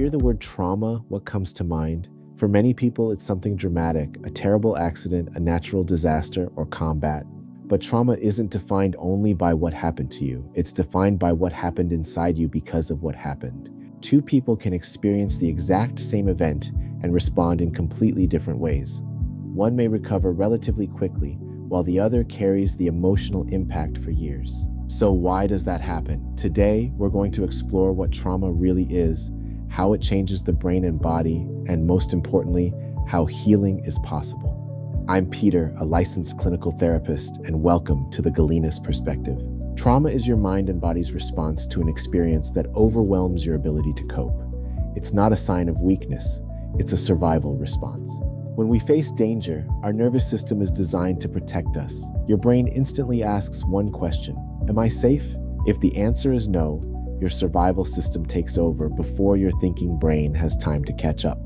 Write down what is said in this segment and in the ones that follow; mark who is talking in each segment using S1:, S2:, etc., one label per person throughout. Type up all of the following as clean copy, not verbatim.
S1: hear the word trauma, what comes to mind? For many people, it's something dramatic, a terrible accident, a natural disaster, or combat. But trauma isn't defined only by what happened to you. It's defined by what happened inside you because of what happened. Two people can experience the exact same event and respond in completely different ways. One may recover relatively quickly, while the other carries the emotional impact for years. So why does that happen? Today, we're going to explore what trauma really is, how it changes the brain and body, and most importantly, how healing is possible. I'm Peter, a licensed clinical therapist, and welcome to the Galenus perspective. Trauma is your mind and body's response to an experience that overwhelms your ability to cope. It's not a sign of weakness, it's a survival response. When we face danger, our nervous system is designed to protect us. Your brain instantly asks one question: am I safe? If the answer is no, your survival system takes over before your thinking brain has time to catch up.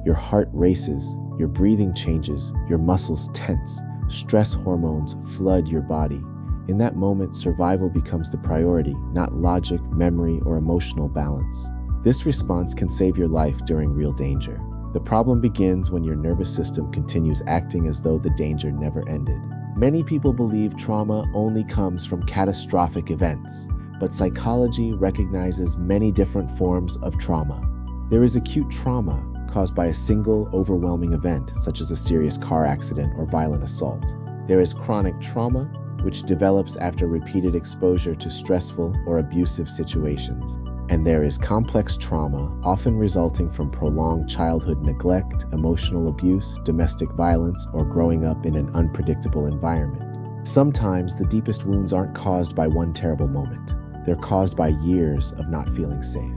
S1: Your heart races, your breathing changes, your muscles tense, stress hormones flood your body. In that moment, survival becomes the priority, not logic, memory, or emotional balance. This response can save your life during real danger. The problem begins when your nervous system continues acting as though the danger never ended. Many people believe trauma only comes from catastrophic events, but psychology recognizes many different forms of trauma. There is acute trauma caused by a single overwhelming event, such as a serious car accident or violent assault. There is chronic trauma, which develops after repeated exposure to stressful or abusive situations. And there is complex trauma, often resulting from prolonged childhood neglect, emotional abuse, domestic violence, or growing up in an unpredictable environment. Sometimes the deepest wounds aren't caused by one terrible moment. They're caused by years of not feeling safe.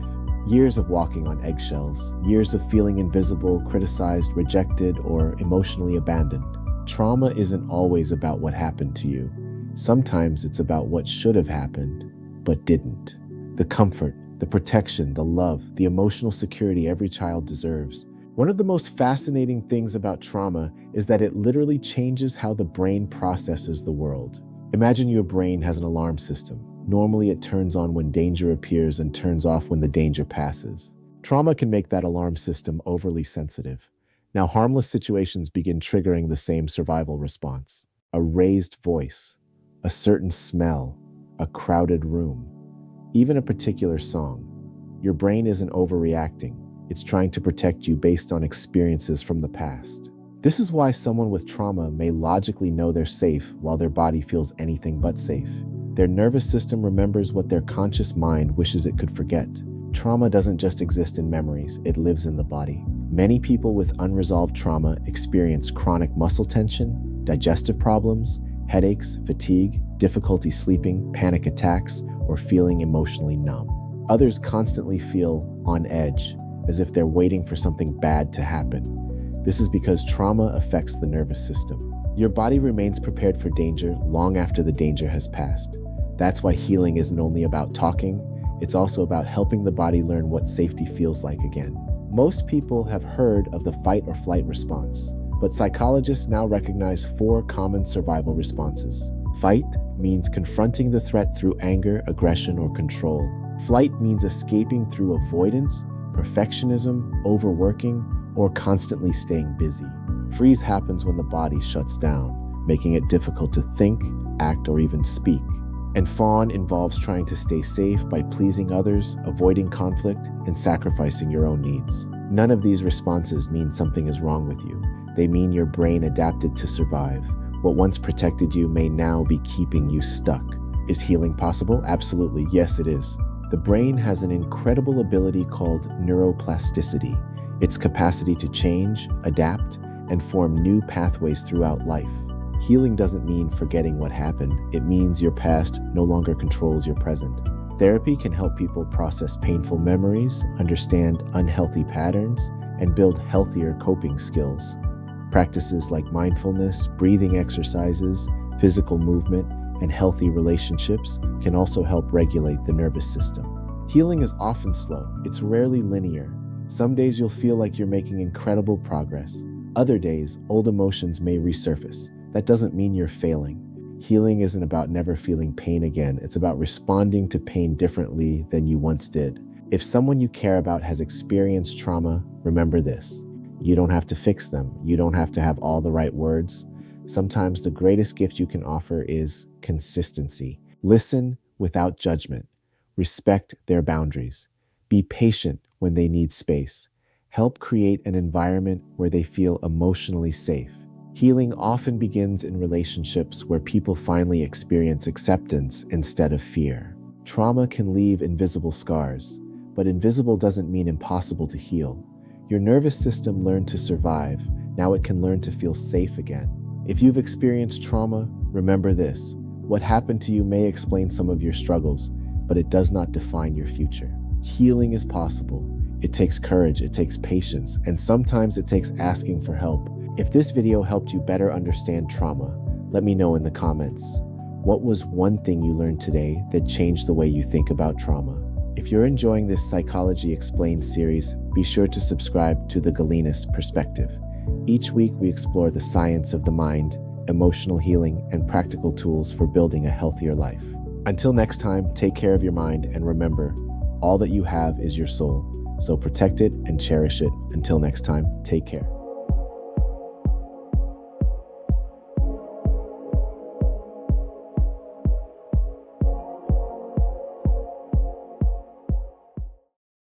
S1: Years of walking on eggshells, years of feeling invisible, criticized, rejected, or emotionally abandoned. Trauma isn't always about what happened to you. Sometimes it's about what should have happened, but didn't. The comfort, the protection, the love, the emotional security every child deserves. One of the most fascinating things about trauma is that it literally changes how the brain processes the world. Imagine your brain has an alarm system. Normally, it turns on when danger appears and turns off when the danger passes. Trauma can make that alarm system overly sensitive. Now, harmless situations begin triggering the same survival response. A raised voice, a certain smell, a crowded room, even a particular song. Your brain isn't overreacting. It's trying to protect you based on experiences from the past. This is why someone with trauma may logically know they're safe while their body feels anything but safe. Their nervous system remembers what their conscious mind wishes it could forget. Trauma doesn't just exist in memories, it lives in the body. Many people with unresolved trauma experience chronic muscle tension, digestive problems, headaches, fatigue, difficulty sleeping, panic attacks, or feeling emotionally numb. Others constantly feel on edge, as if they're waiting for something bad to happen. This is because trauma affects the nervous system. Your body remains prepared for danger long after the danger has passed. That's why healing isn't only about talking, it's also about helping the body learn what safety feels like again. Most people have heard of the fight or flight response, but psychologists now recognize 4 common survival responses. Fight means confronting the threat through anger, aggression, or control. Flight means escaping through avoidance, perfectionism, overworking, or constantly staying busy. Freeze happens when the body shuts down, making it difficult to think, act, or even speak. And fawn involves trying to stay safe by pleasing others, avoiding conflict, and sacrificing your own needs. None of these responses mean something is wrong with you. They mean your brain adapted to survive. What once protected you may now be keeping you stuck. Is healing possible? Absolutely, yes it is. The brain has an incredible ability called neuroplasticity. Its capacity to change, adapt, and form new pathways throughout life. Healing doesn't mean forgetting what happened. It means your past no longer controls your present. Therapy can help people process painful memories, understand unhealthy patterns, and build healthier coping skills. Practices like mindfulness, breathing exercises, physical movement, and healthy relationships can also help regulate the nervous system. Healing is often slow. It's rarely linear. Some days you'll feel like you're making incredible progress. Other days, old emotions may resurface. That doesn't mean you're failing. Healing isn't about never feeling pain again. It's about responding to pain differently than you once did. If someone you care about has experienced trauma, remember this. You don't have to fix them. You don't have to have all the right words. Sometimes the greatest gift you can offer is consistency. Listen without judgment. Respect their boundaries. Be patient when they need space. Help create an environment where they feel emotionally safe. Healing often begins in relationships where people finally experience acceptance instead of fear. Trauma can leave invisible scars, but invisible doesn't mean impossible to heal. Your nervous system learned to survive. Now it can learn to feel safe again. If you've experienced trauma, remember this. What happened to you may explain some of your struggles, but it does not define your future. Healing is possible. It takes courage, it takes patience, and sometimes it takes asking for help. If this video helped you better understand trauma, let me know in the comments. What was one thing you learned today that changed the way you think about trauma? If you're enjoying this Psychology Explained series, be sure to subscribe to the Galenus Perspective. Each week we explore the science of the mind, emotional healing, and practical tools for building a healthier life. Until next time, take care of your mind and remember, all that you have is your soul. So protect it and cherish it. Until next time, take care.